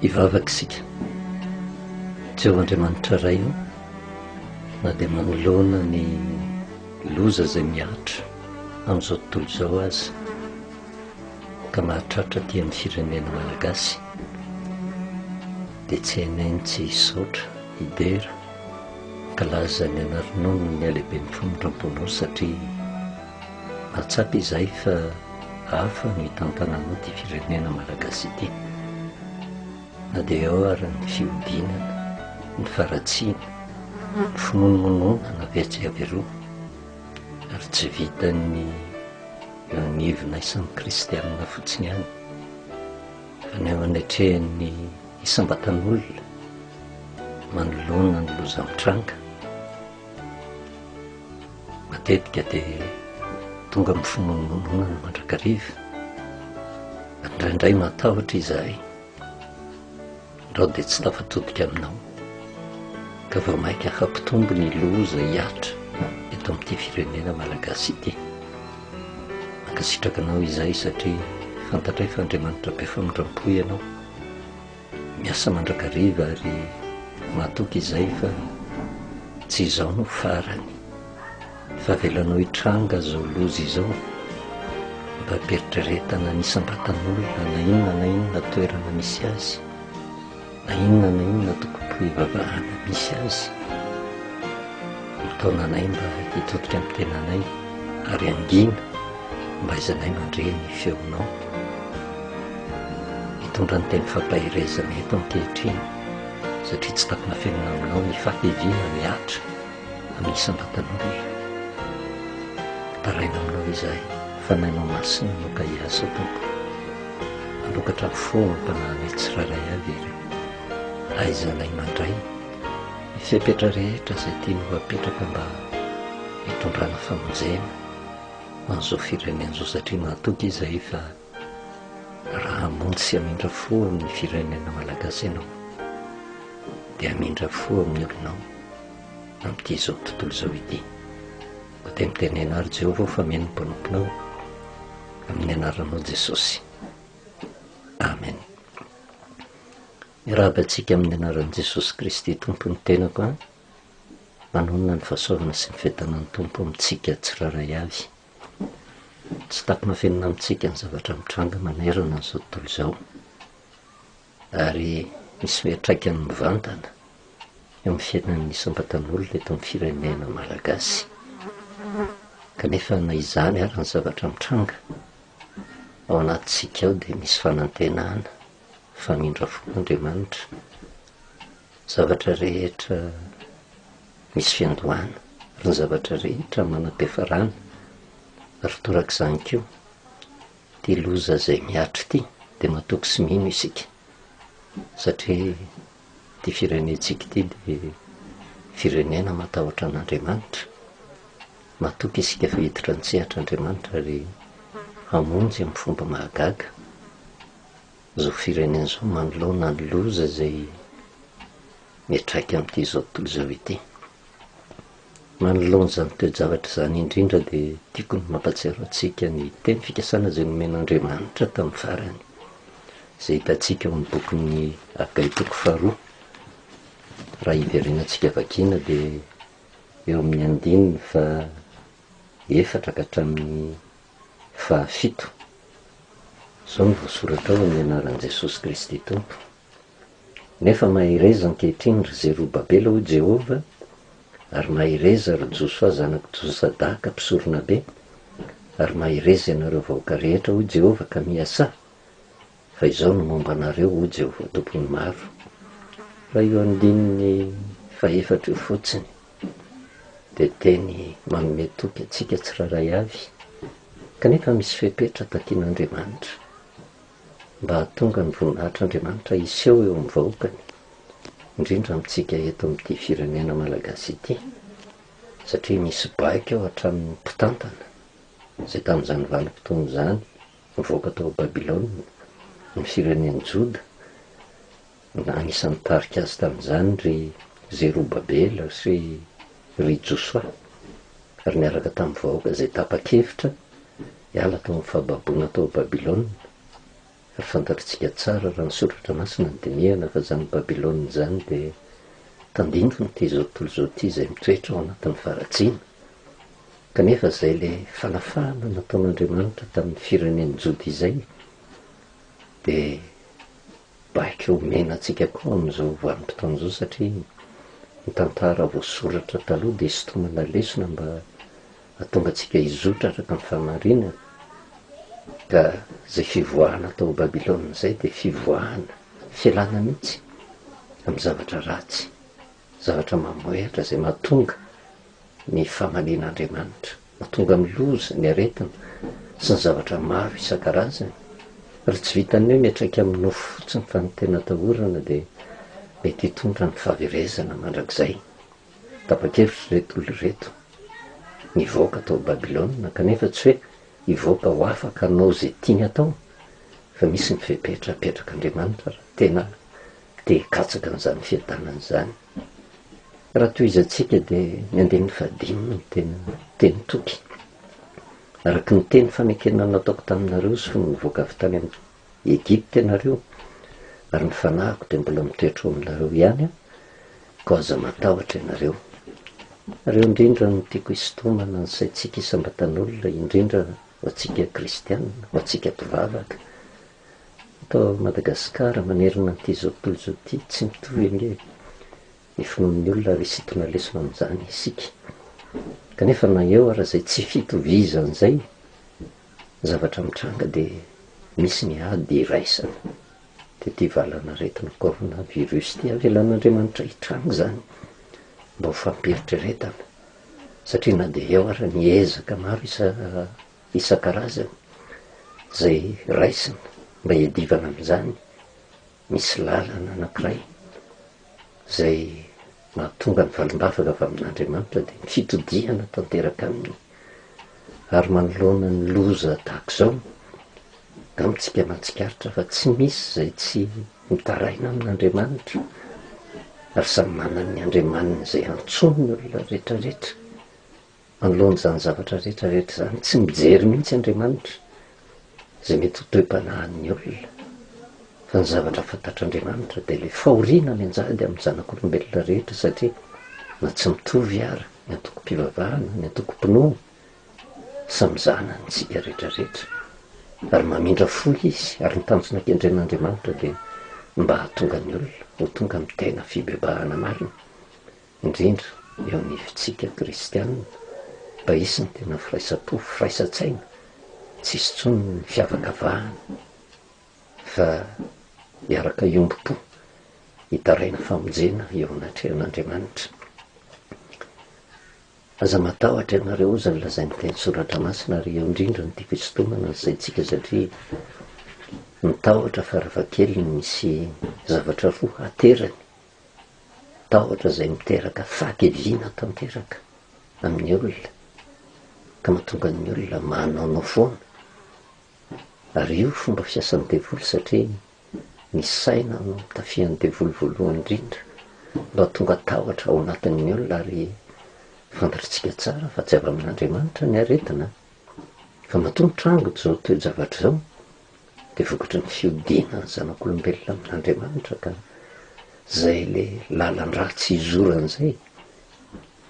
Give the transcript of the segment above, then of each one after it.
ivavakisika tsy eo andriamanitra ray io na dia manoloana ny loza izay miatra amin'izao tontolo izao azy ka mahatratra aty amin'ny firenena malagasy dia tsy hainainy tsy hisaotra hidera kalaza ny anaronono ny alehiben'ny famondram-ponao satria mahatsapy izay fa hafa ny hitantananao ty firenena malagasy ity na dia ao ary ny fiodinana ny faratsiana ny fimonomonona avy atsy avy eroa ary tsy vitany anivona isan'ny kristianina fotsiny ihany fa ny ao anatrehan'ny isambatan'olona manoloana ny loza mitranga matetika dia tonga amin'ny fimonomonona ny mandrakariva indraindray matahotra izahay rao dia tsy tafatodika aminao ka vao mainka hampitombo ny loza hiatra eto amin'ity firenena malagasy ity mankasitraka anao izay satria fantatray fa Andriamanitra be famondram-po ianao miasa mandrakariva ary mahatoky izay fa tsy izao no farany fa avelanao hitranga zao loza izao mba peritreretana nisambatan'olona na inona toerana misy azy na inona tokony hivavahana misy azy mitaonanay mba hitodika amin'ny tenanay ary angina mba izanay mandre ny feonao hitondra ny teny fampahirezana eto ankehitriny satria tsy tapina fiainana aminao ny fahaviana miatra amin'ny isambatan'olona taraina aminao izay fanainao masina no ka hiasa tompo manokatra foana mpananay tsiraray avy ire aizanay mandray ny fiapetra rehetra izay tia no apetraka mba hitondrana famonjena man'izao firenen'izao satria mahatoky izay fa raha hamonjy sy hamindra fo amin'ny firenena malagasy ianao dia hamindra fo amin'ny olonao amin'ity izao tontolo izao ity ko dia mitenena ary Jehovah fa meno mpanomponao amin'ny anaranao Jesosy amen. Miarahaba antsika amin'ny anaran'i Jesosy Kristy tompony tenako a manonona ny fahasoavana sy ny fiadanan'ny tompo amintsika tsiraray avy tsy tapina fiainana amintsika ny zavatra mitranga manerana n'izao tontolo izao ary misy miatraikany mivantana eo amin'ny fiainan'ny isambatan'olona eto amin'ny firenena malagasy kanefa na izany ary ny zavatra mitranga ao anatintsika ao dia misy fanantenana famindra fo Andriamanitra zavatra rehetra misy fiandohana ary ny zavatra rehetra manam-piafarana ary torak'izany keo ty loza izay miatra ity dia matoky sy mino isika satria ty firenentsika ity dia firenena matahotra an'Andriamanitra matoky isika fa hiditra ny tsehatra Andriamanitra ary hamonjy amin'ny fomba mahagaga zao firenena zao manoloana ny loza izay miatraiky amin'ity izao tontolo izao ity manoloana izany toe-javatra izany indrindra dia tiako ny mampatsiaro antsika ny teny fikasana izay nomen'Andriamanitra tamin'ny farany izay hitantsika ao amin'ny bokin'ny Hagai toko faharoa raha hiverenantsika vakiana dia eo amin'ny 9 ka hatramin'ny 7 izao no voasoratra ao amin'ny anaran'i Jesosy Kristy tompo. Nefa mahireza ankehitriny ry Zerobabela ho Jehova ary mahireza ry Josoa zanaka Josadaka mpisorona be ary mahireza ianareo vahoaka rehetra ho Jehova ka miasa fa izao no momba anareo ho Jehova tompony maro. Raha io andininy 4 io fotsiny dia teny manome toky antsika tsiraray avy kanefa misy fepetra takian'Andriamanitra mba hahatonga ny voninahitr'Andriamanitra iseho eo amin'ny vahoakany indrindra amintsika eto amin'ity firenena malagasy ity satria misy baika ao hatramin'ny mpitantana izay tamin'izany vanim-potoana izany mivoaka tao Babilôna ny firenen'i Joda anisan'ny tarika azy tamin'izany ry Zerobabela sy ry Josoa ary niaraka tamin'ny vahoaka izay tapa-kevitra hiala tao amin'ny fahababoana tao Babilôna ary fantatritsika tsara raha ny soratra masina ny dinihana fa zany Babilôna zany dia tandindrony ty zao tontolo zao ty izay mitoetra ao anatin'ny faratsiana, kanefa izay le fanafahana nataon'Andriamanitra tamin'ny fireneny jody izay dia baika omena antsika koa amin'izao vanim-potoana izao, satria ny tantara voasoratra taloha dia sitomana lesona mba hatonga antsika hizotra araka ny fahamarinana, ka izay fivoahana tao Babilôna izay dia fivoahana fialana mihitsy amin'ny zavatra ratsy, zavatra mamoehatra izay mahatonga ny famalian'Andriamanitra, mahatonga miloza ny aretina sy ny zavatra maro isan-karazany. Raha tsy vitan'ny hoe miatraika amin'ny nofo fotsiny fa ny tena atahorana dia mety hitondra ny fahaverezana mandrakizay. Tapa-kevitra reto olona reto nivoaka tao Babilôna, kanefa tsy hoe hivoaka ho afaka hanao izay tiany atao, fa misy ny fepetrapetrак'Andriamanitra raha tena te hikatsaka an'izany fiadanana izany. Raha tohizantsika dia ny andininy fahadimy ny teny toky, araka ny teny famekenana nataoko taminareo sy fony nivoaka avy tany amin'ny Egipta ianareo, ary ny fanahiko dia mbola mitoetra ao aminareo ihany, ka aza matahotra ianareo. Reo indrindra no tiako hisintomana ny saintsika isambatan'olona, indrindra ho antsika kristianina, ho antsika mpivavaka atao Madagasikara manerana n'ity zao tontolo zao ty, tsy mitovy ange ny finoan'ny olona ary isintona lesona amin'izany isika, kanefa na eo ary izay tsy fitovizana izay zavatra mitranga dia misy ny ady iraisana. Dia ty valana retina korona virus ty avelan'Andriamanitra hitranga izany mba ho fampieritreretana, satria na dia eo ary ny ezaka maro isan-karazany izay raisina mba hiadivana amin'izany, misy lalana anankiray izay mahatonga ny valim-bavaka avy amin'Andriamanitra dia ny fitodiana tanteraka aminy. Ary manoloana ny loza tahaka izao gamitsika mahatsikaritra fa tsy misy izay tsy mitaraina amin'Andriamanitra, ary samy manana ny andriamanina izay antsoiny ny olona rehetrarehetra manoloana izany zavatra rehetrarehetra izany. Tsy mijery mihitsy Andriamanitra izay mety ho toe-panahin'ny olona, fa ny zavatra fantatr'Andriamanitra dia le fahoriana mianjady amin'ny zanak'olombelona rehetra, satria na tsy mitovy ara ny antoko-pivavahana, ny antoko-pinoana, samy zanany tsika rehetrarehetra, ary mamindra fo izy, ary ny tanjona kendren'Andriamanitra dia mba hahatonga ny olona ho tonga amin'ny tena fibebahana marina, indrindra eo anivontsika kristianina, mba hisy ny tena firaisapo, firaisan-tsaina, tsy hisy intsony ny fiavakavahana, fa hiaraka iombo-po hitaraina famonjena eo anatrehan'Andriamanitra. Aza matahotra ianareo izany lazay ny teny soratra masina, ary eo indrindra ny tiako hisintomana ny saintsika, satria mitahotra faravakely ny misy zavatra roa aterany, tahotra izay miteraka fahakeviana tanteraka amin'ny olona, ka mahatonga ny olona manaonao foana. Ary io fomba fiasan'ny devoly, satria ny saina no mitafian'ny devoly voalohany indrindra mba tonga tahotra ao anatin'ny olona. Ary fantatritsika tsara fa tsy avy amin'Andriamanitra ny aretina, fa mahatonga trango zao toe-javatra izao dia vokatry ny fiodiana ny zanak'olombelona amin'Andriamanitra, ka izay le lalan-dratsy izoran'izay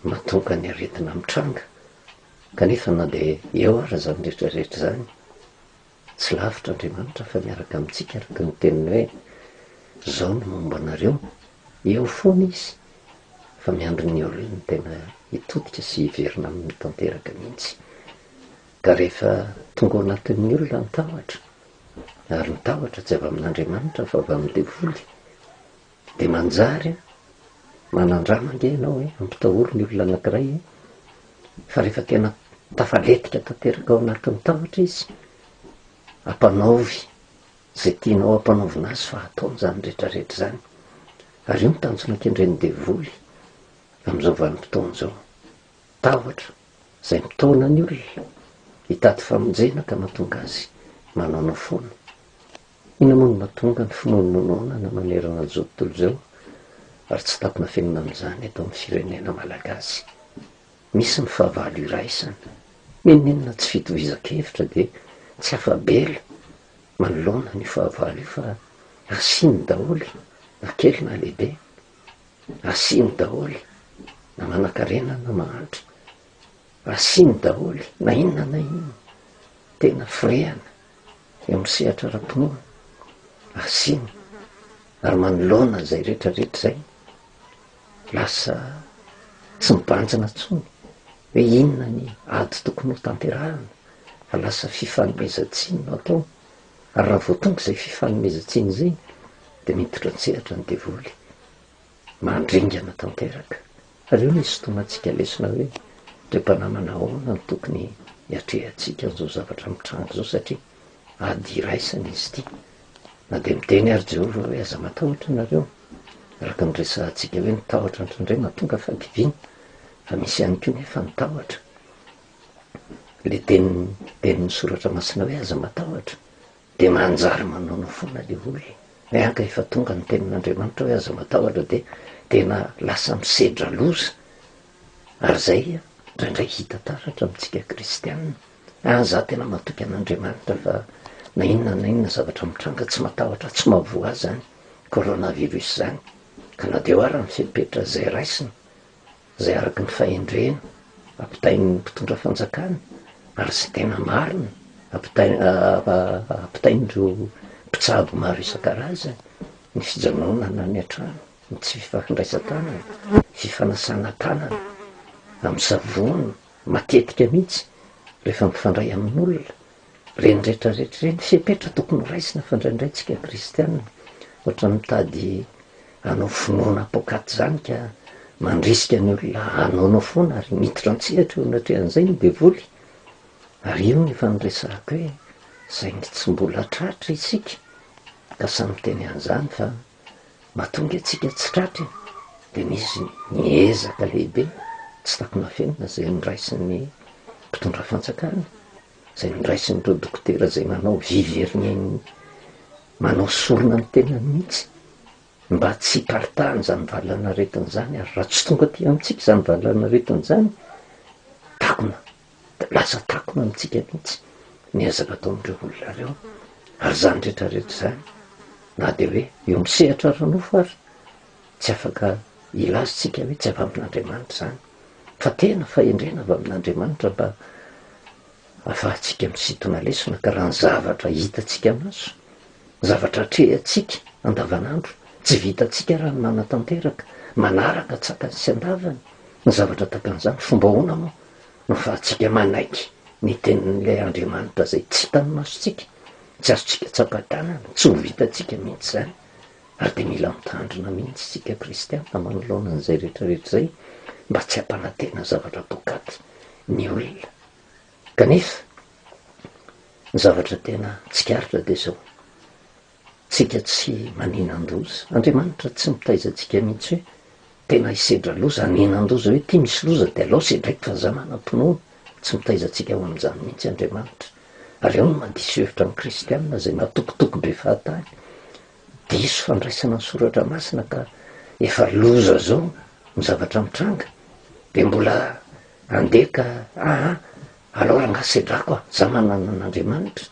mahatonga ny aretina mitranga. Kanefa na dia eo ary zany rehetrarehetra zany, tsy lavitra Andriamanitra fa miaraka amintsika, araka ny teniny hoe zao no momba anareo, eo foana izy, fa miandry ny olona tena hitodika sy hiverina amin'ny tanteraka mihitsy. Ka rehefa tonga ao anatin'ny olona ny tahotra, ary ny tahotra tsy avy amin'Andriamanitra fa avy amin'ny devoly, dia manjary manandrama ange ianao hoe ampitahoro ny olona anankiray, fa rehefa tena tafaletika tanteraka ao anatin'ny tahotra izy, ampanaovy izay tianao ampanaovina azy, fa ataony izany rehetrarehetra izany. Ary io ny tanjona kendren'ny devoly amin'izao vanim-potoana izao, tahotra izay mitaona ny olona hitady famonjena ka mahatonga azy manaonao foana. Ina moa no mahatonga ny finononoana manerana an'izao tontolo izao, ary tsy tapina fenina amin'izany eto amin'ny firenena malagasy. Misy ny fahavalo iraisana, meninenina tsy fitovizan-kevitra dia tsy afabela manoloana ny fahavalo io fa asiny daholy na kely na lehibe, asiny daholy na manan-karena na mahantra, asiny daholy na inona na inona tena firehana eo amin'ny sehatra ara-pinoana, asiny ary manoloana zay rehetrarehetra zay, lasa tsy mibanjina tsony hoe inona ny ady tokony ho tanterahana, fa lasa fifanomezan-tsiny no atao. Ary raha vao tonga izay fifanomezan-tsiny zay dia miditra an-tsehatra ny devoly, mandringana tanteraka. Ary io misy fotoanantsika lesona hoe ndrem-panamana ahoana no tokony hiatrehantsika an'izao zavatra mitrango zao, satria ady iraisana izy ity. Na dia miteny ary Jehovah hoe aza matahotra nareo, araka ny resahantsika hoe nitahotra indraindray mahatonga fahakiviana, fa misy ihany koa nefa nitahotra. Le tenin'ny soratra masina hoe aza matahotra dia manjary manao foana le olona hoe anka efa tonga ny tenin'Andriamanitra hoe aza matahotra, dia tena lasa misedra loza. Ary zay indraindray hita taratra amintsika kristianina. Za tena matoky an'Andriamanitra fa na inona na inona zavatra mitranga tsy matahotra, tsy mahavoa azy zany coronavirus zany, ka na dia oara ny fepetra zay raisina, zay araky ny fahendrena ampitain'ny mpitondra fanjakana, ary sy tena marina ampitain'ireo mpitsabo maro isan-karazany, ny fijanonana ny an-trano, ny tsy fifandraisan-tanana, fifanasana tanana amin'ny savony matetika mihitsy rehefa mifandray amin'olona, reny rehetrarehetra reny fepetra tokony raisina fa indraindray tsika kristianina ohatra mitady hanao finoana apokaty zany ka mandrisika ny olona hanaonao foana ary miditra an-tsehatra eo anatrehan'izay ny devoly. Ary io ny fanresahako hoe saingy tsy mbola tratra isika ka samy teny an'izany, fa mahatonga antsika tsy tratra dia misy miezaka lehibe tsy takona fenina zay niraisin'ny mpitondra fanjakana, zay niraisin'ireo dokotera zay manao viveriny manao sorona ny tenany mihitsy mba tsy hiparitahan' zany valana aretin' zany. Ary raha tsy tonga aty amintsika zany valana aretin' zany, takona, lasa takona amintsika mihitsy miezaka atao amin'ireo olona ireo. Ary zany rehetrarehetra zany na dia hoe eo misehatra ara-nofo ary tsy afaka ilazitsika hoe tsy avy amin'Andriamanitra zany, fa tena fahendrena avy amin'Andriamanitra mba ahafahantsika misintona lesona. Ka raha ny zavatra hitatsika maso, zavatra atrehantsika andavanandro, tsy vitantsika raha ny manatanteraka manaraka tsaka sy andavany, ny zavatra takan'izany fomba hoana moa no fahantsika manaiky ny tenin'ilay Andriamanitra zay tsy hitany masontsika, tsy azontsika tsapa-tanana, tsy ho vitantsika mihitsy zany. Ary dia mila mitandrina mihitsy tsika kristianina manoloana an'izay rehetrarehetra zay mba tsy hampanantena zavatra apokaty ny olona. Kanefa ny zavatra tena tsikaritra dia zao: tsika tsy maninan-doza. Andriamanitra tsy mitaizantsika mihitsy hoe tena hisedra loza, haninan-doza hoe ity misy loza dia alao sedraiky fa za manam-pinoana. Tsy mitaizantsika ho amin'izany mihitsy Andriamanitra. Ary ao no mandiso hevitra amin'ny kristianina zay matokotoko be fahatany, diso fandraisana ny soratra masina ka efa loza zao ny zavatra mitranga, dia mbola andeha ka alao raha ngasedrako za manana an'Andriamanitra.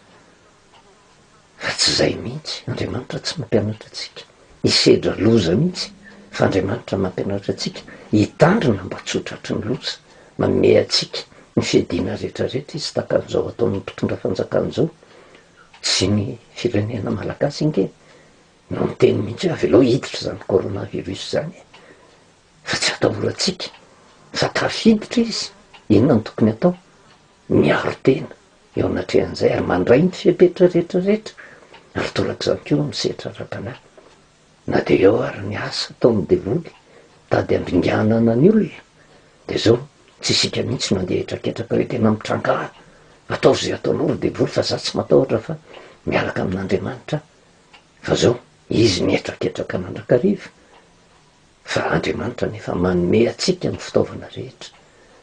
Fa tsy zay mihitsy. Andriamanitra tsy mampianatra atsika hisedra loza mihitsy, fa Andriamanitra mampianatra atsika hitandrina mba tsy ho tratry ny loza, manome atsika ny fiadiana rehetrarehetra izy takan'izao ataon'ny mpitondra fanjakana zao. Tsy ny firenena malagasy inge no miteny mihitsy hoe avy alao hiditra zany coronavirus zany, fa tsy atahorantsika fa tafiditra izy. Inona no tokony atao? Miaro tena eo anatrehan'izay ary mandray ny fipetra rehetrarehetra, ary torak'izany koa misehatra ara-panahy. Na dia eo ary ny asa ataon'ny devoly tady andringanana ny olona, dia zao tsy isika mihitsy no andeha hitraketraka hoe tena mitranga atao zay ataonao ry devoly fa za tsy matahotra fa miaraka amin'Andriamanitra. Fa zao izy mihetraketraka mandrakariva, fa Andriamanitra nefa manome atsika ny fitaovana rehetra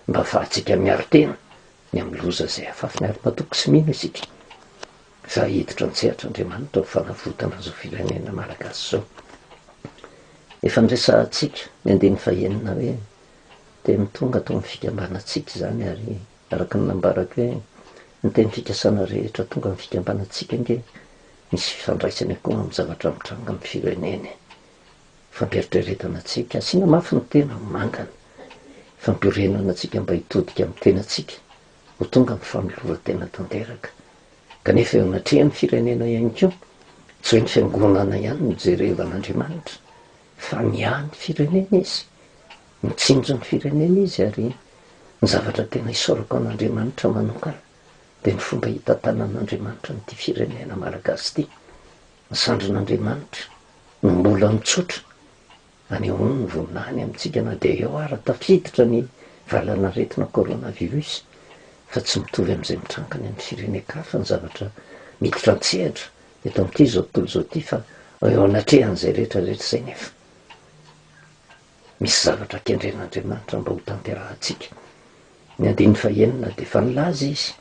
mba ahafahantsika miaro tena ny amin'ny loza zay afafiny ary matoky sy mino isika. Fa hiditra an-tsehatra Andriamanitra ho fanavotana zao firenena malagasy zao. Efa nresahantsika ny andiny fahenina hoe te mitonga tao amin'ny fikambanantsika zany, ary araka ny nambarako hoe ny teny fikasana rehetra tonga amin'ny fikambanantsika nge misy fifandraisany akoa amin'ny zavatra mitranga amin'ny fireneny. Fampieritreretana antsika asiana mafy ny tena mangana, fampiorenana antsika mba hitodika amin'ny tenantsika ho tonga amin'ny fanoloran-tena tanteraka. Kanefa eo anatrehan'ny firenena ihany koa tsy hoe ny fiangonana ihany no jerevan'Andriamanitra, fa miany firenena izy, mitsinjo ny firenena izy, ary ny zavatra tena isaorako an'Andriamanitra manokana dia ny fomba hitantanan'Andriamanitra n'ity firenena malagasy ity. Ny sandrin'Andriamanitra no mbola mitsotra anehoany ny voninahiny amintsika, na dia eo ara tafiditra ny valanaretina coronavirus, fa tsy mitovy amin'izay mitrankany amin'ny firenen-kafa ny zavatra miditra an-tsehatra eto amin'ity zao tontolo zao ity, fa eo anatrehan'izay rehetrarehetra izay nefa misy zavatra kendren'Andriamanitra mba ho tanterahantsika. Ny 9 dia fa nilaza izy,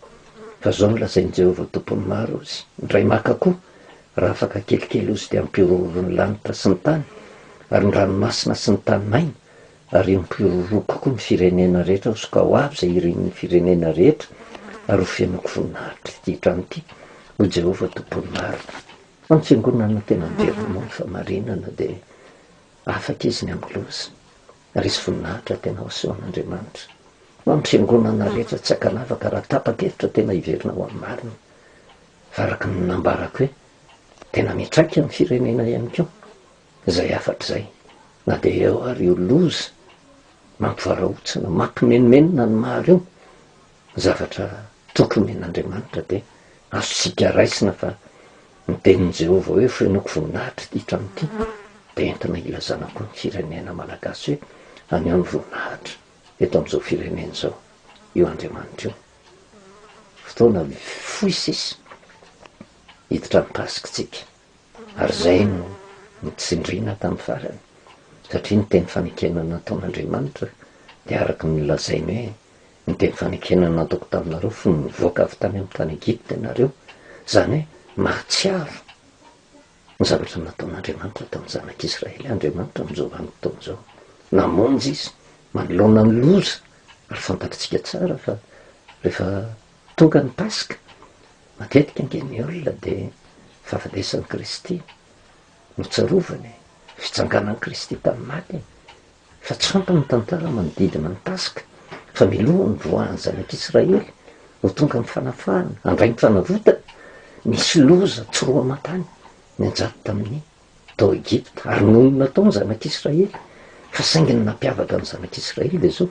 fa zao nolazain'i Jehovah tompony maro izy. Ndray maka koa raha afaka kelikely ozy dia ampiroro ny lanitra sy ny tany, ary ny ranomasina sy ny tany maina, ary ampiroro kokoa ny firenena rehetra, ozy ka ho avy izay irin'ny firenena rehetra, ary ho fiainako voninahitra ity trano ity, ho Jehovah tompony maro. Ho an'ny fiangonana tena miverina moa ny famarinana dia afaka izy ny amoloza, ary izy voninahitra tena hosehoan'Andriamanitra. Ho an'ny fiangonana rehetra tsy hakanavaka raha tapa-kevitra tena hiverina ho amin'ny marina, fa araka ny nambarako hoe tena mitraika ny firenena ihany koa izay afatra izay, na dia eo ary io loza mampivarahontsana, mampimenomenona ny maro io, zavatra tokony men'Andriamanitra dia azontsika raisina, fa ny tenin'i Jehovah hoe fiainako voninahitra ity trano ity, dia entina ilazanako ny firenena malagasy hoe aneho ny voninahitra eto amin'izao firenena izao, io Andriamanitra io. Fotoana fohy sisy hiditra ny pasikatsika, ary izay no nitsindriana tamin'ny farany, satria ny teny fanekena nataon'Andriamanitra dia araka ny lazainy hoe ny teny fanekena nataoko taminareo fony nivoaka avy tany amin'ny tany Egipta ianareo, izany hoe mahatsiaro ny zavatra nataon'Andriamanitra tamin'ny zanak'Israely. Andriamanitra amin'izao vanim-potoana izao namonjy izy manoloana ny loza, ary fantatritsika tsara fa rehefa tonga ny pasika matetika angen'ny olona dia fahafatesan'i Kristy no tsarovany, fitsanganan'i Kristy tamin'ny maty, fa tsy fampany tantara manodidina ny pasika, fa miloha ny voahan'ny zanak'Israely ho tonga amin'ny fanafahana, handray ny fanavotana. Nisy loza tsy roa aman-tany nianjady tamin'ny tao Egipta, ary nohon'ny nataony zanak'Israely, fa saingy ny nampiavaka ny zanak'Israely dia zao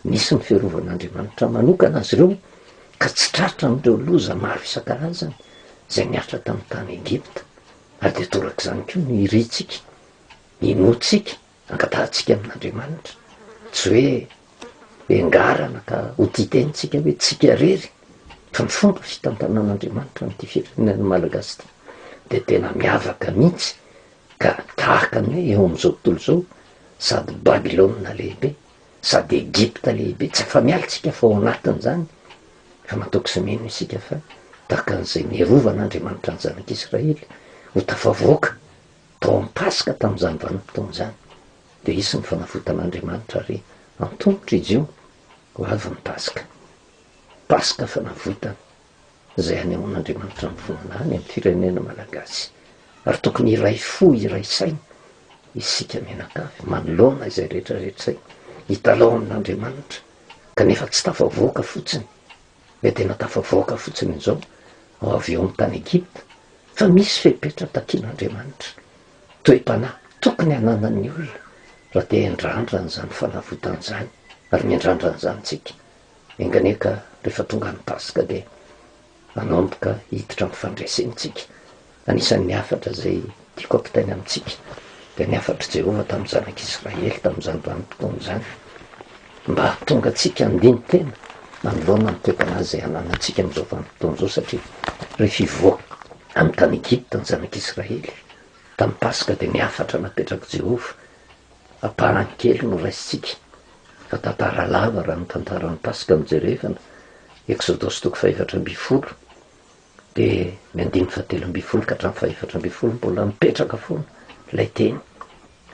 nisy ny fiarovan'Andriamanitra manokana azy ireo, ka tsy tratra amin'ireo loza maro isan-karazany izay niatra tamin'ny tany Egipta. Ary dia torak'izany koa ny iritsika, inotsika, angatahantsika amin'Andriamanitra, tsy hoe engarana ka ho titentsika hoe tsika rery, fa ny fomba fitantanan'Andriamanitra n'ity firenena malagasy ity dia tena miavaka mihitsy, ka tahaka ny hoe eo amin'izao tontolo izao sady Babilôna lehibe sady Egipta lehibe, tsy afa-mialitsika fa ao anatin'izany, fa matoky sy mino isika fa tahaka an'izay nierovan'Andriamanitra ny zanak'Israely ho tafavoaka tao amin'ny pasika tamin'izany vanim-potoana izany, dia isy ny fanavotan'Andriamanitra ary antongotra izy io ho avy ny pasika, pasika fanavotana izay anehoan'Andriamanitra ny voninahiny amin'ny firenena malagasy. Ary tokony iray fo iray saina isika menakavy manoloana izay rehetrarehetra izay hitalao amin'Andriamanitra, kanefa tsy tafavoaka fotsiny, dia tena tafavoaka fotsiny izao ao avy eo amin'ny tany Egipta, fa misy fepetra takian'Andriamanitra, toe-panahy tokony hananan'ny olona raha te handrandrana izany fanavotana izany, ary miandrandrana izany tsika. Enganeka rehefa tonga ny pasika dia hanomboka hiditra amin'ny fandraisentsika. Anisan'ny hafatra izay tiako ampitaina amintsika dia ny hafatra Jehovah tamin'ny zanak'Israely tamin'izany vanim-potoana izany, mba hahatonga antsika handiny tena manoloana ny toe-panahy izay hananantsika amin'izao vanim-potoana izao, satria rehefa hivoaka amin'ny tany Egipta ny zanak'Israely tamin'ny pasika dia ny hafatra napetraka Jehovah apahany kely no raisitsika, fa tantara lava raha ny tantaran'ny pasika mijerevana. Exodosy 4:12 dia 17:7 ka hatramin'ny 4:7 mbola mipetraka foana ilay teny,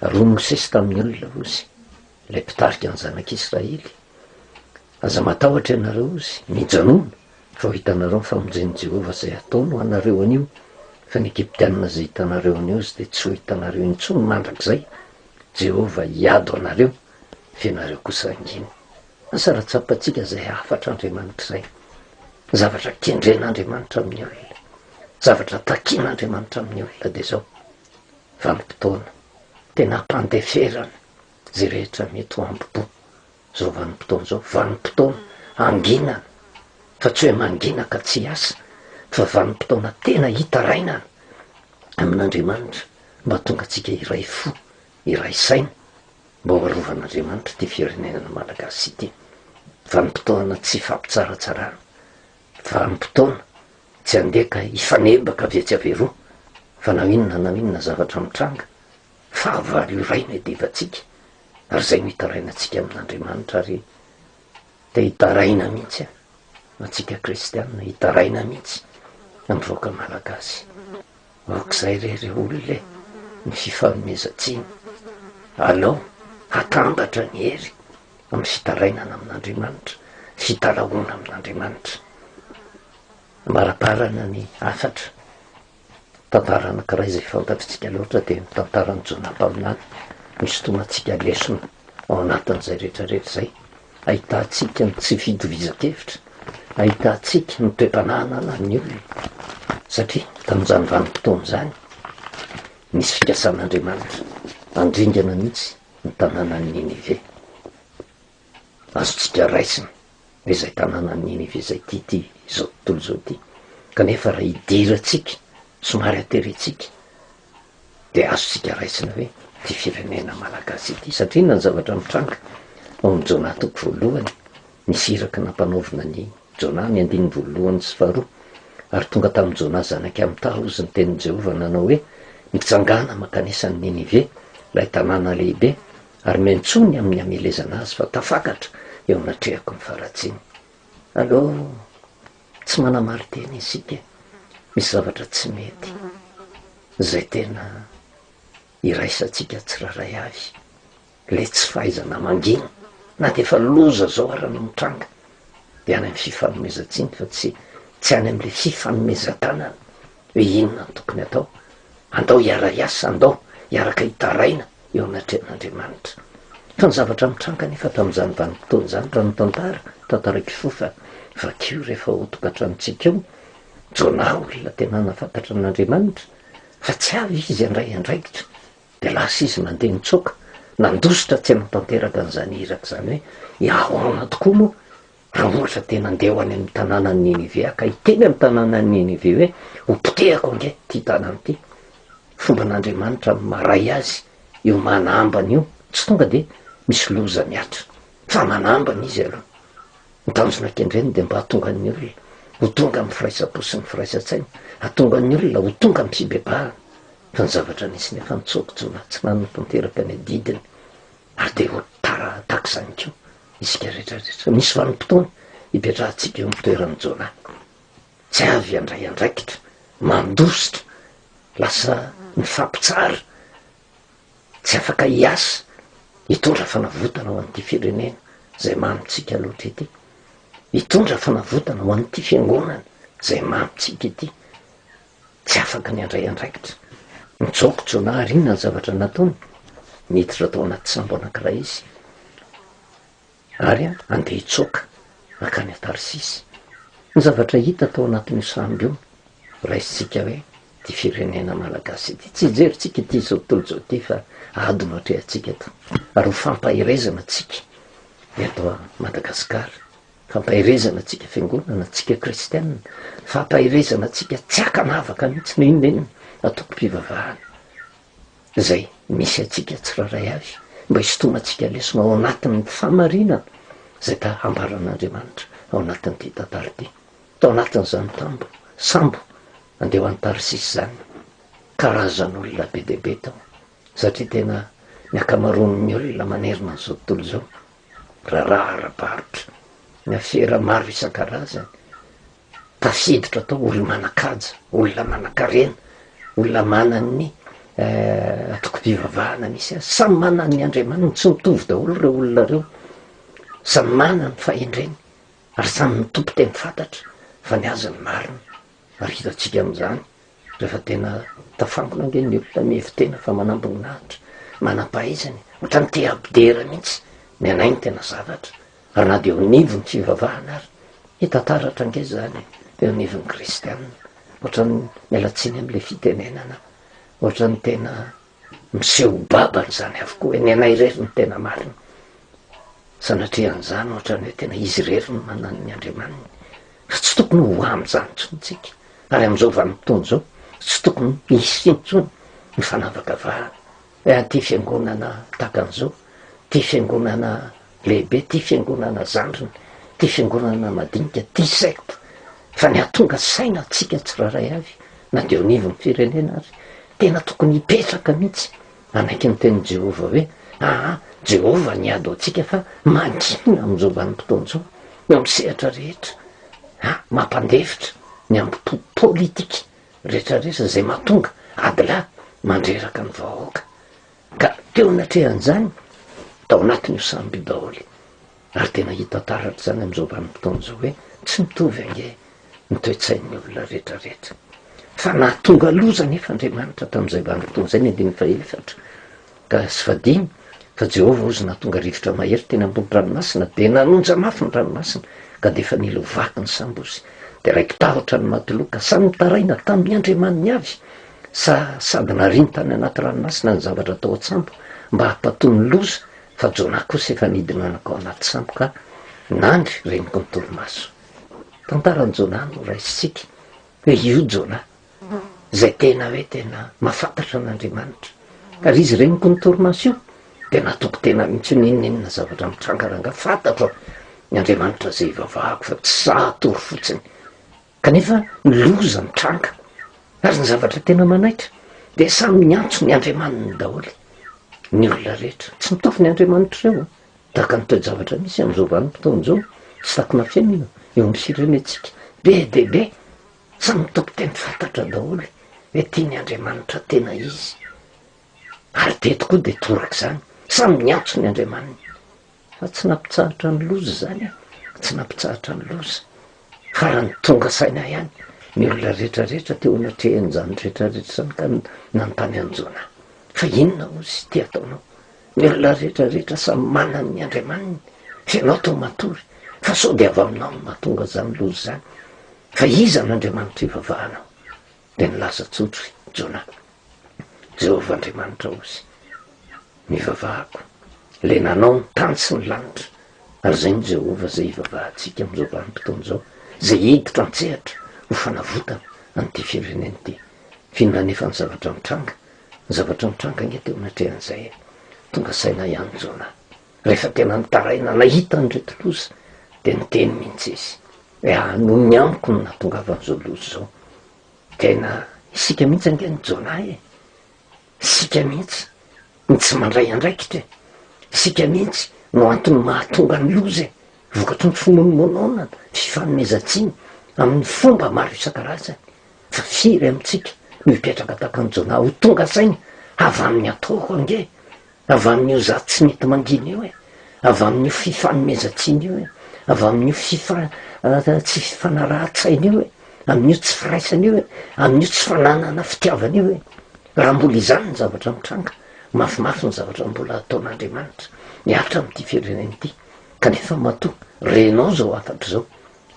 ary hoy Mosesy tamin'ny olona ozy ilay mpitarika ny zanak'Israely, aza matahotra ianareo ozy mijanona fa ho hitanareo ny famonjen'i Jehovah izay ataony ho anareo anio fa ny egyptianina zay hitanareo an'io zy de tsy ho hitanareo intsony mandrak'izay jehova hiado anareo fianareo kosa anginy asaratsapatsika zay afatra andriamanitra zay zavatra kendren'andriamanitra amin'ny olona zavatra takian'andriamanitra amin'ny olona de zao vanim-potoana tena ampandeferana zay rehetra mety ho ambobo zao vanim-potoana zao vanim-potoana anginana fa tsy hoe mangina ka tsy asa fa vanim-potoana tena hitarainana amin'andriamanitra mba tonga atsika iray fo iray saina mba ho arovan'andriamanitra ty firenenana malagasy ity vanim-potoana tsy fampitsaratsarana vanim-potoana tsy andeka hifanebaka avy etsy averoa fa na inona zavatra mitranga fahavalo iraina edevatsika ary zay no hitarainantsika amin'andriamanitra ary de hitaraina mihitsy atsika kristianina hitaraina mihitsy am'voaka malagasy aok'izay rere olona ny fifanomezantsiny alao hatambatra ny hery amin'ny fitarainana amin'andriamanitra fitarahoana amin'andriamanitra maraparana ny afatra tantara anankiray zay fantatritsika loatra de tantarany Jonampaminany misy tomatsika lesona ao anatin'izay rehetrarehetra zay ahitatsika ny tsy fitovizan-kevitra ahitatsika ny toe-pananana ny olona satria tamin'izany vanim-potoana zany misy fikasan'andriamanitra andringana mihitsy ny tanànany Ninive azotsika raisina hoe zay tanànany Ninive zay ty zao tontolo zao ty kanefa raha idiratsika somary ateretsika de azotsika raisina hoe ty firenena malagasy ity satria na ny zavatra mitranga ao amin'ny Jona toko voalohany nisy iraka nampanaovina ny Jona ny 15 sy 2 ary tonga tamin'ny Jona zanaky amin'ny tahozy ny tenin'i Jehova nanao hoe mitsangana makanesan'ny Ninive lay tanàna lehibe ary mentsony amin'ny amelezana azy fa tafakatra eo anatrehako ny faratsiny aloha tsy manamary teny isika misy zavatra tsy mety zay tena iraisantsika tsiraray avy le tsy fahaizana mangina na de efa loza zao arany mitranga de any amin'ny fifanomezantsiny fa tsy any am'le fifanomezan-tanana hoe inona ny tokony atao andao hiara-iasa andao hiaraka hitaraina eo anatrehan'andriamanitra fa ny zavatra mitranga nefa tamin'izany vanim-potoana zany raha ny tantaraiky fofa vakio rehefa ho tokantranontsika eo Jona olona tena nafantatra an'andriamanitra fa tsy avy izy andray andraikitra de lasa izy mandeha nitsoka nandositra tsy anatanteraka an'izany iraka zany hoe iahoana tokoa moa raha ohatra tena andeha ho any amin'ny tanànany Ninive ka hiteny amin'ny tanànany Ninive hoe hopotehako ange ty tanàna ty fomba n'andriamanitra maray azy io manambany io tsy tonga de misy loza miatra fa manambany izy aloha mitanjona kendreny de mba hatonga ny olona ho tonga amin'ny firaisampo sy ny firaisan-tsaina hatonga ny olona ho tonga amin'ny fibebahana fa ny zavatra nisy nefa nitsokotsona tsy manana tanteraka ny adidiny ary de ho tara takizany keo isika rehetrarehetra misy vanim-potoana hipetrahantsika eo mitoeran'ny Jona tsy avy andray andraikitra mandositra lasa mifampitsara tsy afaka hiasa hitondra fanavotana ho an'ity firenena zay mamitsika loatra ity hitondra fanavotana ho an'ity fiangonana zay mamitsika ity tsy afaka ny andray andraikitra nitsoko Jona ary inona ny zavatra nataony niditra tao anaty sambo anankiray izy ary andeha hitsoka akany Tarsisy ny zavatra hita tao anatin'io sambo io raisitsika hoe ty firenena malagasy ity tsy hijeritsika ity zao tontolo zao ty fa adino atrehantsika to ary ho fampahirezana tsika eto Madagasikara fampahirezana tsika fiangonana tsika kristianina fampahirezana tsika tsy akanavaka mihitsy na inona inona atoko-pivavahana zay misy atsika tsiraray avy mba hisotomatsika lesona ao anatin'ny famarinana zay ta ambaran'andriamanitra ao anatin'ity tantara ity tao anatin'izany sambo andeha ho any Tarsisy zany karazan'olona be deabe tao satria tena ny akamaroan'ny olona manerina n'izao tontolo zao raha ara-barotra ny afera maro isan-karazany tafiditra tao olona manan-kaja olona manan-karena olona manany atoko-pivavahana misy samy manany andriamaniny tsy mitovy daholo reo olona reo samy manany fahendreny ary samy mitompo teny fantatra fa ny azy ny marina ary hitatsika amin'izany rehefa tena tafangona ange ny olona mihevy tena fa manamboninahitra manam-pahaizany ohatrany te abidera mihitsy ny anainy tena zavatra ary na de eo nivo ny fivavahana ary hitataratra ange zany eo nivon'ny kristianina ohatrany mialatsiny am'le fitenenana ohatrany tena miseho babany zany avokoa hoe ny anay rery ny tena marina sanatrian'izany ohatrany hoe tena izy rery ny manano ny andriamaniny fa tsy tokony ho am'izany tsontsika ary am'izao vanim-potoana zao tsy tokony isy intsony ny fanavakavahana hoe aty fiangonana takan'izao ty fiangonana lehibe ty fiangonana zandriny ty fiangonana madinika ty secte fa ny atonga saina atsika tsiraray avy na de onivo ny firenena ary tena tokony hipetraka mihitsy anaiky ny teny Jehova hoe Jehova ny ady atsika fa mandrina am'izao vanim-potoana zao eo amin'ny sehatra rehetra mampandevitra ny amby politika rehetrarehetra zay mahatonga adylahy mandreraka ny vahoaka ka teo natrehan'izany tao anatin'io samby daholy ary tena hita taratra zany am'izao vanim-potoana zao hoe tsy mitovy ange ny toe-tsain'ny olona rehetrarehetra fa nahatonga loza nefa Andriamanitra tam'izay vanim-potoana zay ny 14 ka sy fadimy fa Jehova ozy nahatonga rivotra mahery teny ambony ranomasina de nanonja mafy ny ranomasina ka de efa nilovaky ny sambo ozy de raiky tahotra ny matoloka samy mitaraina tamin'ny Andriamaniny avy sady nariny tany anaty ranomasina ny zavatra tao an-tsambo mba hampatony loza fa Jona kosa efa nidina nakao anaty sambo ka nandry reniko ny toromaso tantarany Jona no raisitsika hoe io Jona zay tena hoe tena mahafantatra n'Andriamanitra ary izy reniko ny toromaso io de natoko tena mihitsy ninninona zavatra mitrangaranga fantatro ny Andriamanitra zay ivavahako fa tsy sahatory fotsiny kanefa loza mitranga ary ny zavatra tena manaitra de samy miantso ny Andriamaniny daholy ny olona rehetra tsy mitovy ny Andriamanitra eo tahaka ny toe-javatra misy am'izao vanim-potoana zao tsy takona fiainana eo amin'ny firenetsika be debe samy mitopy teny fantatra daholy hoe tia ny Andriamanitra tena izy ary teto koa de toraka zany samy miantso ny Andriamaniny fa tsy nampitsahatra ny loza zany tsy nampitsahatra ny loza fa raha ny tonga saina ihany ny olona rehetrarehetra teo anatrehan'izany rehetrarehetra zany ka nanontany anjona fa inona ozy ty ataonao ny olona rehetrarehetra samy manany ny Andriamaniny fa ianao tao matory fa sao de avy aminao no mahatonga zany loza zany fa iza n'Andriamanitra ivavahanao de nilaza tsotry Jona Jehova Andriamanitra ozy mivavahako le nanao ny tany sy ny lanitra ary zay ny Jehova zay ivavahantsika am'izao vanim-potoana zao zay hiditra an-tsehatra ho fanavotana an'ity fireneny ty finona nefa ny zavatra mitranga nge teo natrehan'izay tonga saina ihany Jona rehefa tena nitaraina nahita nyreto loza de niteny mihitsy izy hoe no ny amiko no nahatongavan'izao loza zao tena isika mihitsy ange ny Jona isika mihitsy ny tsy mandray andraikitra isika mihitsy no antony mahatonga ny loza vokatry ny fimonomonona fifanomezantsiny amin'ny fomba maro isan-karazany fa firy amintsika no hipetraka tahaka ny Jona ho tonga saina avy amin'ny ataoko ange avy amin'io zaty tsy mety mangina io avy amin'io fifanomezantsiny io avy amin'io tsy fifanarahan-tsaina io amin'io tsy firaisana io amin'io tsy fananana fitiavana io raha mbola izany ny zavatra mitranga mafimafy ny zavatra mbola ataon'Andriamanitra miaritra amin'ity fireneny ity kanefa matoa renao zao afatra zao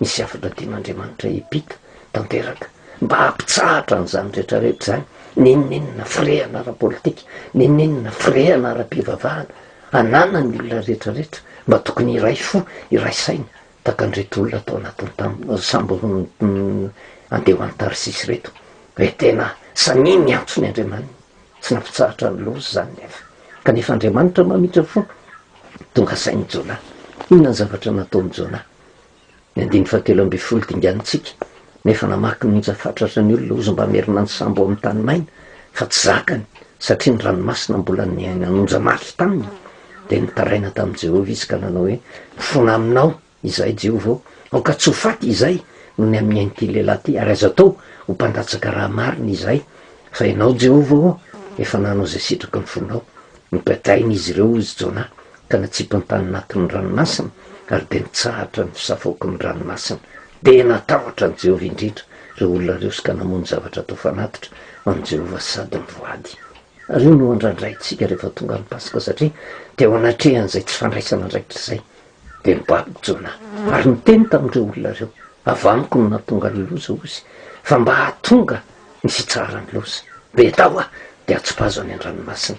misy afatra tian'Andriamanitra hipita tanteraka mba hampitsahatra an'izany rehetrarehetra zany ninninona firehana ara-politika ninninona firehana ara-pivavahana anana ny olona rehetrarehetra mba tokony iray fo iray saina tahaka an'reto olona atao anatin'ny sambo andeha ho any Tarsisy reto hoe tena samy miantso ny Andriamaniny tsy nampitsahatra ny loza zany nefa kanefa Andriamanitra mamitra fo tonga sainy Jona inona ny zavatra nataony Jona ny 17 dinganitsika nefa namaky ninja fatratra ny olona ozy mba merina ny sambo amin'ny tany maina fa tsy zakany satria ny ranomasina mbola nanonja mafy taminy de nitaraina tamin'i Jehova izy ka nanao hoe fona aminao izay Jehova aoka tsy ho faty izay no ny amin'ny ain'ity lehilahy ty ary azo atao ho mpandatsaka raha marina izay fa ianao Jehova efa nanao zay sitraky ny fonao nipetainy izy ireo izy Jona ka natsipo ny tany anatin'ny ranomasina ary de nitsahatra ny fisafaoky ny ranomasina de natahotra ny Jehova indrindra reo olona reo sy ka namony zavatra atao fanatitra an Jehova sady mivoady. Ary io no andraindraitsika rehefa tonga ny Paska satria de ao anatrehan'izay tsy fandraisana ndraikitra izay de nibabo Jona. Ary niteny tamin'ireo olona reo, avamiko no nahatonga ny loza ozy, fa mba hahatonga ny fitsarany loza be tao de atsopazo any an-dranomasina.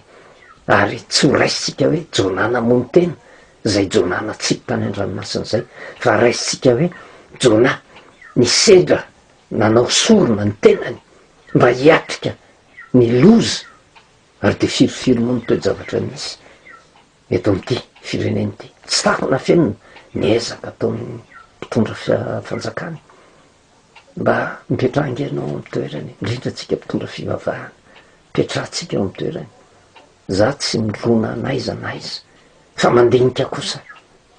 Ary tsy ho raisitsika hoe Jona namony tena zay Jona natsiky tany an-dranomasina zay, fa raisitsika hoe Jona nisedra nanao sorona ny tenany mba hiatrika ny loza. Ary de firofiro moa ny toe-javatra misy eto amin'ity fireneny ity. Tsy takona fenina niezaka ataon'ny mpitondra fanjakany mba mipetrahangenao amin'ny toerany, indrindra tsika mpitondra fivavahana, petrahantsika eo amin'ny toerany. Za tsy milona naiza naiza, fa mandinika kosa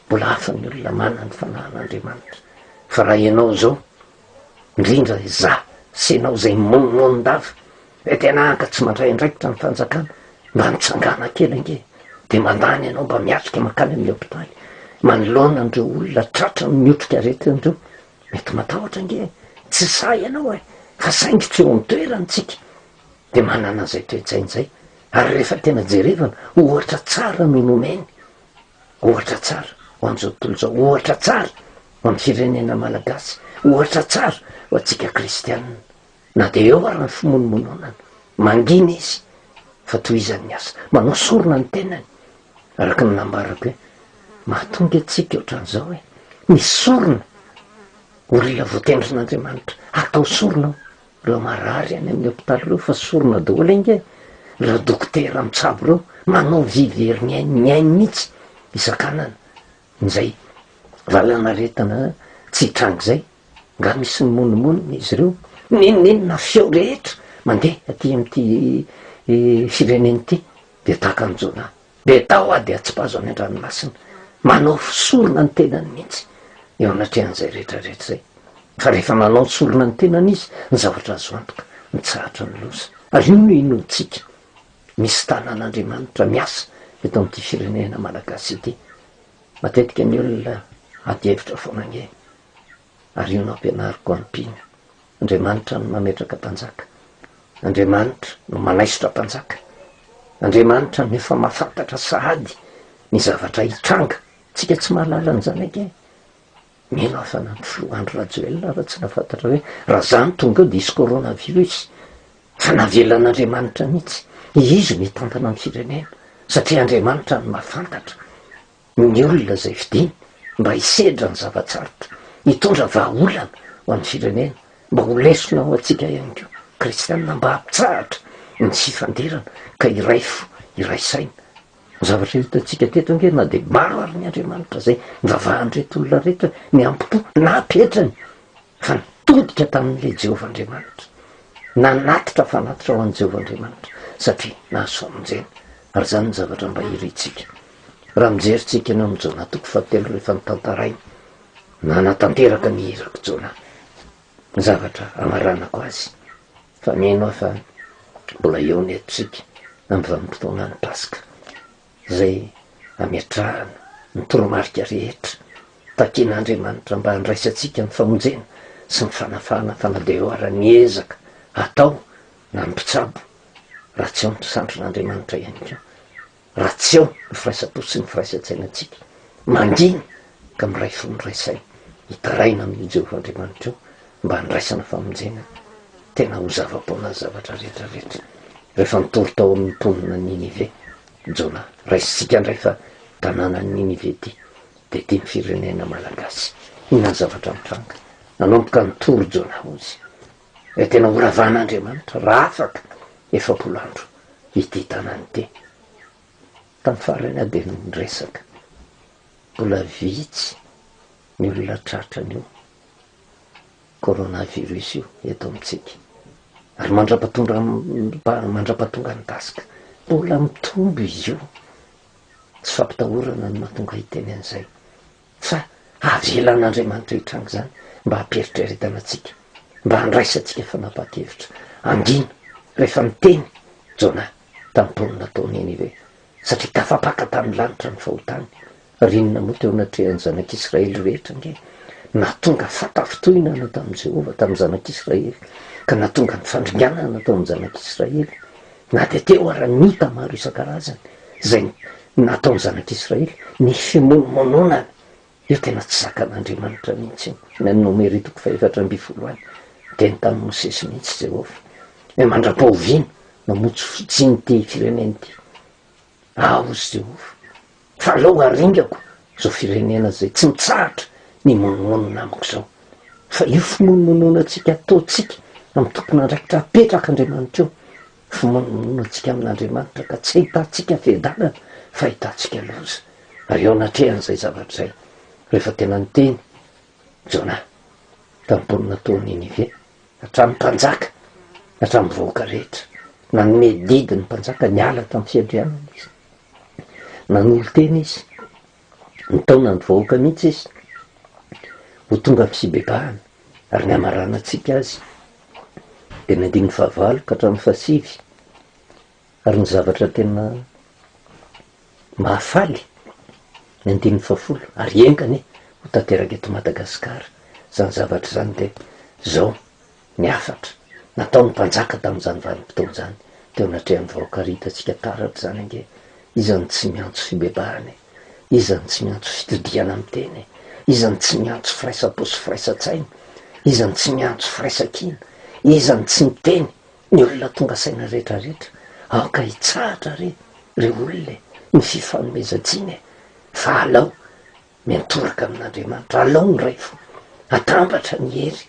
mbola hafa ny olona manana ny fanahan'Andriamanitra. Fa raha ianao zao, indrindra za sy ianao zay monimondava e tena anka tsy mandray andraikitra ny fanjakana, mba mitsangana kely ange de mandany ianao mba miatrika makany amin'ny hopitaly, manoloana andreo olona tratra ny miotrika aretinandreo. Mety matahotra ange, tsy sa ianao fa saingitra eo amin'ny toerany tsika de manana zay toe-tsain'izay. Ary rehefa tena jerevana, ohatra tsara no nomeny, ohatra tsara ho an'izao tontolo zao, ohatra tsara ho amin'ny firenena malagasy, ohatra tsara ho antsika kristianina. Na de eo ary ny fimonomononana, mangina izy fa tohizan'ny asa, manao sorona ny tenany. Araka ny nambarako hoe mahatonga atsika ohatran'izao hoe misy sorona olona voatendrin'Andriamanitra atao sorona reo marary any amin'ny hopitaly reo, fa sorona daholo inge reo dokotera mitsabo reo manao vivery ny ainy mihitsy isan-kanana. Nizay valanaretana tsy hitrango zay, nga misy ny monimonina izy reo, ninonina feo rehetra mandeha aty amin'ity fireneny ity de tahaka ny Jona be tao de atsipazo any an-dranomasina, manao sorona ny tenany mihitsy eo anatrehan'izay rehetrarehetra zay. Fa rehefa manao sorona ny tenany izy, ny zavatra azo antoka mitsahatra ny loza. Ary io no inontsika misy tanan'Andriamanitra miasa eto amin'ity firenena malagasy ity. Matetika ny olona ady hevitra foana nge, ary io no ampianariko ampina. Andriamanitra no mametraka mpanjaka, Andriamanitra no manaisotra mpanjaka, Andriamanitra no efa mahafantatra sahady ny zavatra hitranga. Tsika tsy mahalala an'izany ake. Mino afa Andro Rajoelina raha tsy nafantatra hoe raha zany tonga eo de isy coronavirus, fa navelan'Andriamanitra mihitsy izy mitantana ny firenena, satria Andriamanitra no mahafantatra ny olona zay fidiny mba hisedra ny zavatsarotra, hitondra vahaolana ho an'ny firenena, mba ho lesona ho antsika ihany koa kristianina, mba hampitsahatra ny fifandirana ka iray fo iray saina. Zavatra hitantsika teto nge na de maro ary ny Andriamanitra zay mivavahandreto olona rehetra ny ampipo na apetrany, fa nitodika tamin'le Jehova Andriamanitra, nanatitra fanatitra ho an'i Jehova Andriamanitra satria nahazo famonjena. Ary zany ny zavatra mba iritsika. Raha mijeritsika eny amin'ny Jona toko fahatelo rehefa nitantarainy, nanatanteraka ny hirako Jona, ny zavatra amaranako azy. Fa mino fa mbola eo ny etisika amin'ny vanim-potoana ny Paska zay ametrahana ny toromarika rehetra takian'Andriamanitra mba handraisantsika ny famonjena sy ny fanafana, fa na de eo ary niezaka atao na mpitsabo, raha tsy eo ny sandron'Andriamanitra ihany koa, raha tsy eo ny firaisampo sy ny firaisan-tsainantsika, mangina ka miray fo miray saina, hitaraina amin'ny Jehova Andriamanitra eo mba handraisana famonjena tena ho zava-poana zavatra rehetrarehetra. Rehefa nitory tao amin'ny mponina Ninive Jona, raisitsika ndray fa tanàna Ninive ity de ty ny firenena malagasy, inona zavatra mitranga, nanomboka nitory Jona ozy e tena horavan'Andriamanitra raha afaka efapolo andro ity tanàny ity. Tamin'ny farany a de niresaka mbola vitsy ny olona tratran'io coronavirus io eto amintsika, ary mandrapatonga ny tasika, mbola mitombo izy io. Tsy fampitahorana ny mahatonga hiteny an'izay, fa avelan'Andriamanitra hitranga zany mba hampieritrretana atsika, mba handraisantsika fanapahan-kevitra. Angina rehefa miteny Jona tamin'ny mponina tao Ninive, satria tafapaka tamin'ny lanitra ny fahotany. Rinona moa teo anatrehan'ny zanak'Israely rehetra nge, natonga fatafitohinana tamin'i Jehova tamin'ny zanak'Israely ka natonga ny fandringanana tao amin'ny zanak'Israely na de teo ara nita maro isan-karazany zay nataon'ny zanak'Israely ny fimonomononana io tena tsy zakan'Andriamanitra mihitsy na nomeritoko fa 4 any de ny tamin'ny Mosesy mihitsy Jehova hoe mandra-pahovino mamotsy fitsiny ty fireneny ty aozy Jehova fa aleo aringako zao firenena zay tsy mitsahatra ny monomonona amiko zao fa io fimonomononantsika ataotsika amin'ny tompon'andraikitra apetraka Andriamanitra io fimonomononantsika amin'Andriamanitra ka tsy ahitantsika fedalana fa ahitantsika loza ary eo anatrehan'izay zavatra zay rehefa tena niteny Jona tamin'ny mponina tao Ninive hatramin'ny mpanjaka hatramin'ny vahoaka rehetra nanome didy ny mpanjaka niala tamin'ny fiandrianana izy nanolo teny izy nitaona ny vahoaka mihitsy izy ho tonga amin'ny fibebahana ary ny amarana antsika azy de ny 15 ka hatramin'ny 15 ary ny zavatra tena mahafaly ny 15 ary engany ho tanteraka eto Madagasikara zany zavatra zany de zao ny afatra nataon'ny mpanjaka tamin'izany vanim-potoana zany teo anatrehan'ny vahoaka ritatsika taratra zany ange izany tsy miantso fibebahany izany tsy miantso fitodiana amin'ny teny izany tsy miantso firaisampo sy firaisan-tsaina izany tsy miantso firaisan-kina izany tsy miteny ny olona tonga saina rehetrarehetra aoka hitsahatra re olona ny fifanomezajiny fa alao miantoraka amin'Andriamanitra alao ny ray fo atambatra ny hery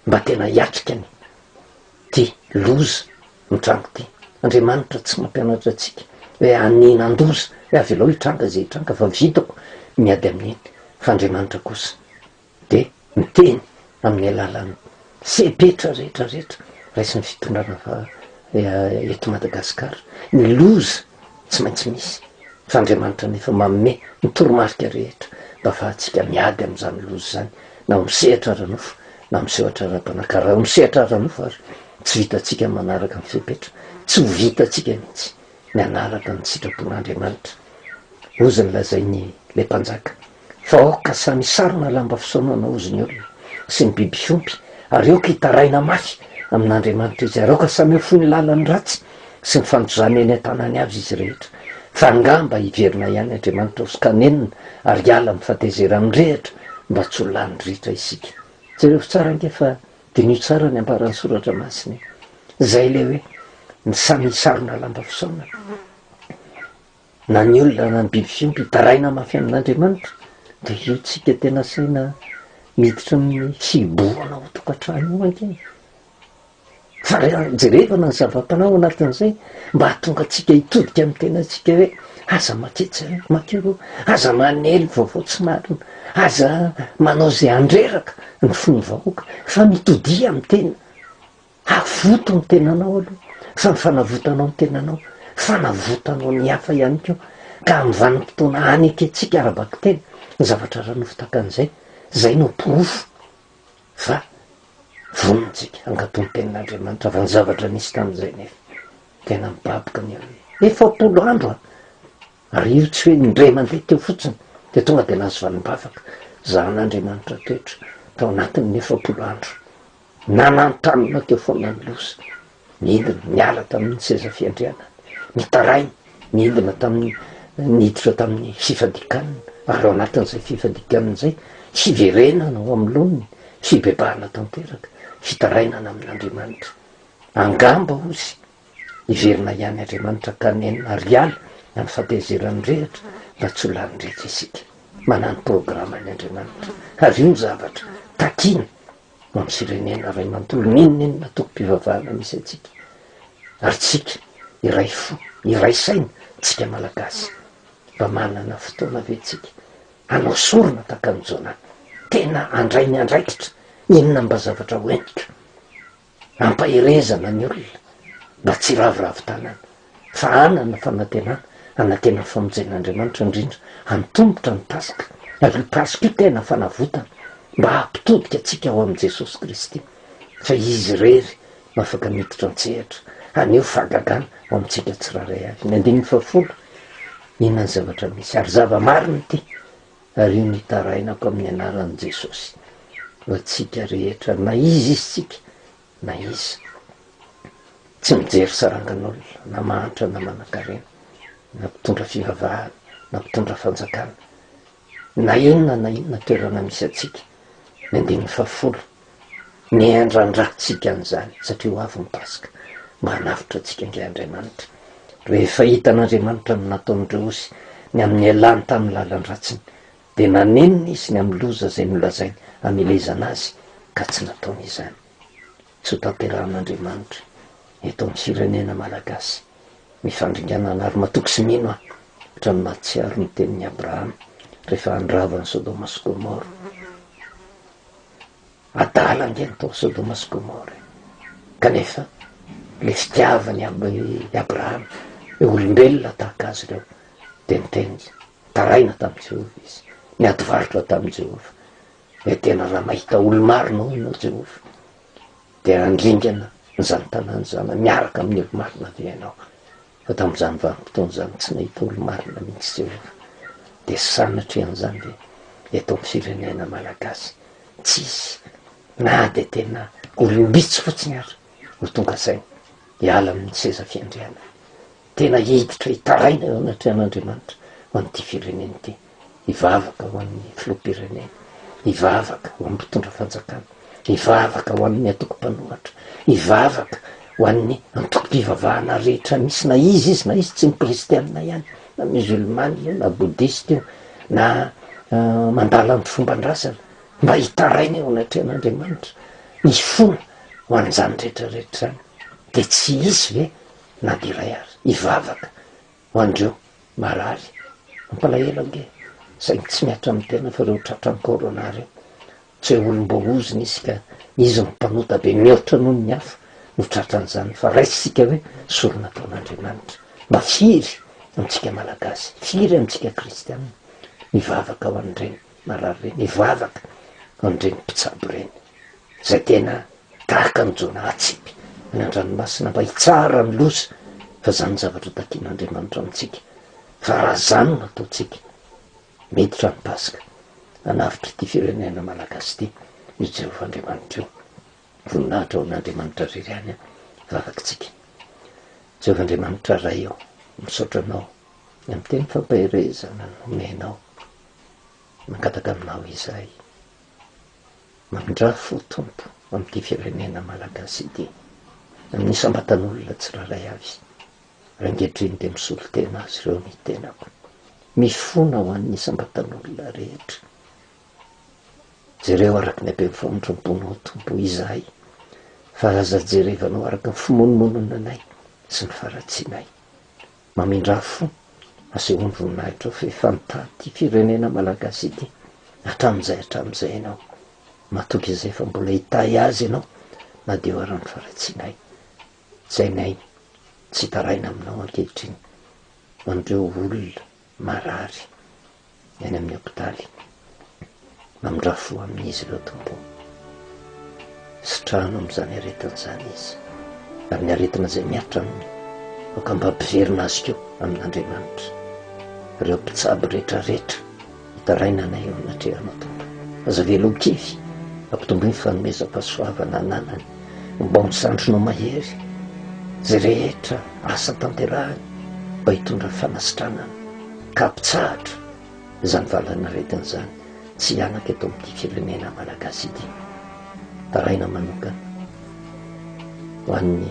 mba tena hiatrikany ty loza mitrango ty Andriamanitra tsy mampianatra atsika hoe aninan-doza hoe avy alao hitranga zay hitranga fa vitako miady amin'iny fa Andriamanitra kosa de miteny amin'ny alalan'ny sepetra rehetrarehetra raisy ny fitondrana fa eto Madagasikara ny loza tsy maintsy misy fa Andriamanitra nefa manome ny toromarika rehetra mba fa atsika miady amin'izany loza zany na misehatra ranofo na misehatra ra-panakara misehatra ranofo ary tsy vitatsika manaraka ny fepetra tsy ho vitatsika mihitsy ny anaraka ny sitrapon'Andriamanitra ozy ny lazay ny le mpanjaka fa aoka samy sarona lamba fisaonana ozy ny olona sy ny biby fiompy ary eoka hitaraina mafy amin'Andriamanitra izy ary aoka samy eo fony lalany ratsy sy ny fandrozana eny an-tanany avy izy rehetra fa angamba hiverina ihany Andriamanitra oskanenina ary hiala amin'ny fatezerany rehatra mba tsy ho lany ritra isika tsy rehefa tsara ange fa dinio tsara ny ambaran'ny soratra masiny zay le hoe ny samy sarona lamba fisaonana na ny olona na ny biby fiompy hitaraina mafy amin'Andriamanitra de io tsika tena saina miditra amin'ny fiboana ho tokantrano io ange fa jerevana ny zava-panao anatin'izay mba hatonga atsika hitodika amin'ny tena atsika hoe aza maketsy makero aza manely vaovao tsy marina aza manao zay andreraka ny fony vahoaka fa mitodia amin'ny tena avoto ny tenanao aloha fa ny fanavotanao ny tenanao fanavotanao ny hafa ihany keo ka amin'ny vanim-potoana any aketsika arabaky tena ny zavatra ranofo takan'izay zay no porofo fa vonintsika angatony tenin'Andriamanitra fa ny zavatra nisy tamin'izay nefa tena mibaboka ny efapolo andro ary io tsy hoe indray mandeha teo fotsiny de tonga de nazo valimbavaka zahan'Andriamanitra toetra tao anatin'ny efapolo andro nanantanona teo foana ny loza midina miala tamin'ny seza fiandrianana mitarainy midina tamin'ny niditra tamin'ny fifadikanina ary ao anatin'izay fifadikanina zay fiverenana ao amin'ny loniny fibebahana tanteraka fitarainana amin'Andriamanitra angamba ozy hiverina ihany Andriamanitra kanenina ary ala amin'ny fatezerany rehatra mba tsy ho lany rehetra isika manano programany Andriamanitra ary io ny zavatra takina amin'ny firenena ray manontolo ninonina toko-pivavahana misy atsika ary tsika iray fo iray saina tsika malagasy mba manana fotoana vetsika anao sorona takan'ny Jona tena andray ny andraikitra inona mba zavatra hoentitra ampaherezana ny olona mba tsy ravoravo tanana fa anana fanantenana anantena famonjen'Andriamanitra indrindra antombotra ny pasika ary pasika io tena fanavotana mba hampitodika atsika ao amin'i Jesosy Kristy fa izy rery mafaka miditra an-tsehatra aneo fahagagana ao amintsika tsiraray avy ny 15 inona ny zavatra misy ary zava-marina ity ary io nitarainako amin'ny anaran'i Jesosy atsika rehetra na izy tsika na izy tsy mijery sarangan'olona na mahantra na manan-karena na mpitondra fivavahana na mpitondra fanjakana na inona toerana misy atsika ny 10 ny andrandratsika an'izany satria ho avy mipasika mba hanavitra atsika indray Andriamanitra rehefa hitan'Andriamanitra ny nataon'ireo osy ny amin'ny alany tamin'ny lalan-dratsiny dia nanenina izy ny amin'ny loza izay nolazainy hamelezana azy ka tsy nataony izany. Tsy ho tanterahan'Andriamanitra eto amin'ny firenena malagasy mifandringanana ary matoky sy mino aho hatrany mahatsiaro ny tenin'ny Abrahama rehefa andravany Sodoma sy Gomora. Adala angeny tao Sodoma sy Gomora kanefa le fitiavany Abrahama e olombelona tahaka azy ireo dia niteny taraina tamin'i Jehova izy niady varotra tamin'i Jehova hoe tena raha mahita olo maro no ianao Jehova dia andringana nyzany tanàna zany miaraka amin'ny olo marina ve ianao fa tamin'izany vanim-potoana zany tsy nahita olo marina mihitsy Jehova dia sanatry an'izany ve eto amin'ny firenena malagasy tsisy na dia tena olombitsy fotsiny ary ho tonga sainy hiala amin'ny seza fiandriana tena hiditra hitaraina eo anatrehan'Andriamanitra ho an'ity firenena ity hivavaka ho an'ny filoham-pirenena hivavaka ho an'ny mpitondra fanjakana hivavaka ho an'ny atoko-panohatra hivavaka ho an'ny antoko-pivavahana rehetra misy na izy na izy tsy ny kristianina ihany na musulmane io na boudiste io na mandala ny fomban-drazana mba hitaraina eo anatrehan'Andriamanitra hifona ho an'izany rehetrarehetra zany dia tsy izy ve na dia iray ary hivavaka ho an'ireo marary mampalahelo ange saingy tsy miatra amin'ny tena fa reo tratra ny corona reo tsy hoe olom-bohoziny izy ka izy mpanota be mihoatra noho ny hafa no tratran'izany fa raisitsika hoe sorona ataon'Andriamanitra mba firy amintsika malagasy firy amintsika kristianina hivavaka ho an'ireny marary reny hivavaka ho an'ireny mpitsabo reny zay tena tahaka ny jona atsipy ny an-dranomasina mba hitsara ny loza fa zany zavatra takian'Andriamanitra amintsika fa raha zany no ataontsika miditra ny pasika hanavitra ity firenena malagasy ity io Jehova Andriamanitra io voninahitra ho an'Andriamanitra rery any vavakitsika. Jehova Andriamanitra ray eo misaotra anao amin'ny teny fampahirezana nomenao mangataka aminao izahay mamindra fo tompo amin'ity firenena malagasy ity amin'ny sambatan'olona tsiraray avy rangetriny dia misolo tena azy ireo ny tenako mifona ho an'ny sambatan'olona rehetra jereo araka ny abe famondrom-ponao tompo izahay fa aza jerevanao araka ny fimonomonona anay sy ny faratsinay mamindra fo asehoany voninahitra fa efa nitaty firenena malagasy ity hatramin'izay ianao matoky izay fa mbola hitay azy ianao na dia eo arany faratsinay zay nay tsy taraina aminao ankehitriny an'ireo olona marary eny amin'ny hopitaly mamindra fo amin'izy ireo tompo sitrahano amin'izany aretin'izany izy ary ny aretina izay miatra aminy aoka mba ampiverina azy keo amin'Andriamanitra ireo mpitsabo rehetrarehetra hitaraina anay eo anatrehanao tompo aza velokivy ampitomboiny fanomezam-pahasoavana ananany mba misandronao mahery zay rehetra asa tanterahany mba hitondra fanasitranana ka ampitsahatra izany valana aretin'izany tsy hianaka eto amin'ity firenena malagasy ity taraina manokana ho an'ny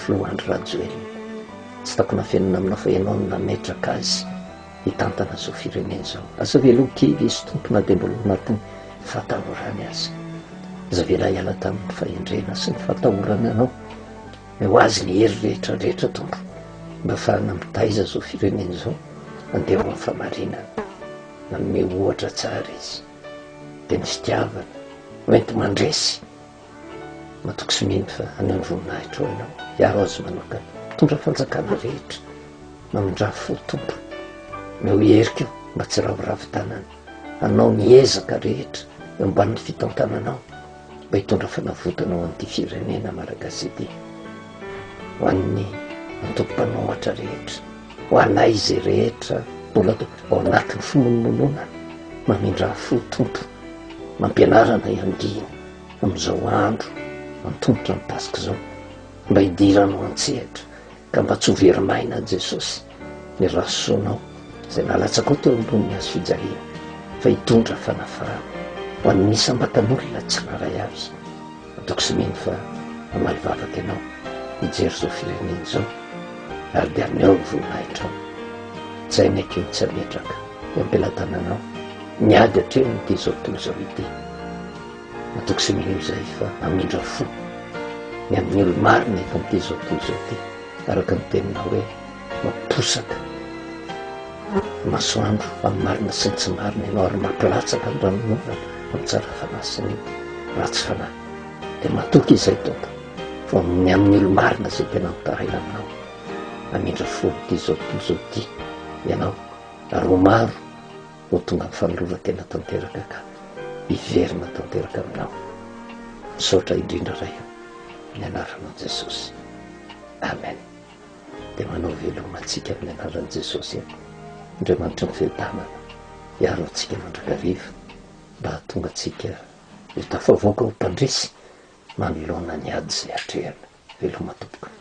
filohandry Rajoelina tsy takona fiainana aminao fa ianao no nametraka azy hitantana zao firenena zao aza velokivy izy tompona dia mbola anatin'ny fahatahorany azy aza vela hiala tamin'ny fahendrena sy ny fahatahorana anao ho azy ny hery rehetrarehetra tompo mba fahana mitaiza zao firenena zao andeha ho amin'ny famarinana nanome ohatra tsara izy dia ny fitiavana hoenty mandresy matoky sy mino fa aneo ny voninahitra ao ianao hiaro azy manokana tondra fanjakana rehetra mamindra fo tompo meo herika eo mba tsy ravoravo-tanana anao miezaka rehetra eo amban'ny fitantananao mba hitondra fanavotana ho an'ity firenena malagasy ity ho an'ny antoko-panohatra rehetra ho anay izay rehetra mbola ao anatin'ny fimonomonona mamindra fo tompo mampianarana iangina amin'izao andro mantombotra ny pasika zao, mba hidiranao an-tsehatra ka mba tsy ho verimaina Jesosy ny rahasoanao izay nalatsaka ao teo ambony hazo fijaliana, fa hitondra fanafahana ho an'ny misy ambatan'olona tsy raray avy. Ataoko sy mino fa mamaly vavaka ianao hijery zao firenena zao, ary dia ameo ny voninahitra ao, tsy hay maiky io tsy ametraka ampelantananao miady hatreo nyity zao tontolo zao ity. Ataoko sy mino izay fa amindra fo ny amin'ny olo marina eto amin'ity zao tontolo zao ity, araka ny teninao hoe mamposaka masoandro amin'ny marina sy ny tsy marina ianao, ary mampilatsaka ny ranonovana amin'ny tsara fanahy sy ny ratsy fanahy. Dia matoky izay tompo fa ny amin'ny olo marina izay tena mitaraina aminao, amindra fo ity zao tontolo zao ity ianao, ary ho maro ho tonga ny fanoloran-tena tanteraka ka hiverina tanteraka aminao. Misaotra indrindra ray ny anaranao Jesosy, amen. Dia manao velomantsika amin'ny anaran'i Jesosy Andriamanitra ny fiadanana hiaro antsika mandrakariva mba hahatonga antsika ho tafavoaka ho mpandresy manoloana ny ady izay hatrehana. Veloma tompoka.